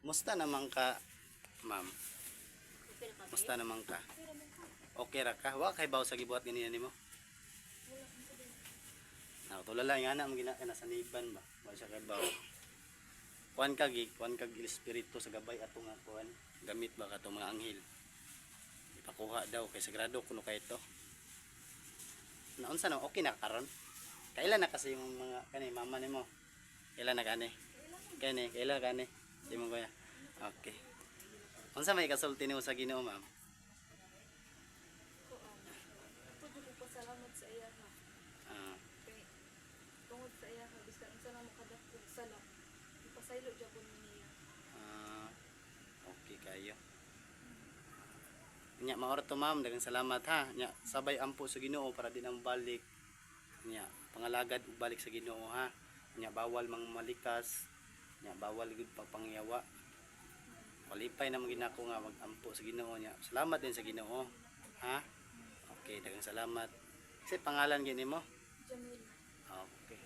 Musta naman ka, ma'am? Okay na ka, Musta babe? naman ka? Okay naman ka. Okay ra ka? Wa kay baw sa gibuhat ganiyan nimo. Wala kang sabihin. Tulala nga na ang gina sa niban ba. Wa siya kay baw. Kuan kag espiritu sa gabay ato nga kuan. Gamit ba ka mga anghel? Ipakuha daw kay sagrado kuno kay ito. Naunsa na okay na karon? Kailan na kasi yung mga kani mama nimo? Kailan na kani? Kailan kani? Di mo kuya. Okay. Unsa may kasulti nimo sa Ginoo, ma'am? Ako ko pasalamat sa iya ha. Ah, Kay tungod sa iya ha, bisan unsa na makadako sala. Ipasaylo jud ko niya. ah, okay kayo. Nya maor to ma'am, daghang salamat ha. Nya sabay ampo sa Ginoo para di na balik. Nya pangalagad ug balik sa Ginoo ha. Nya bawal mang malikas. Nya bawal gud pagpangyawa. Qualify na magina ko nga mag-ampo sa Ginoo nya. Salamat din sa Ginoo. Ha? Okay, daghang salamat. Kasi pangalan gini mo? Jamil. Okay.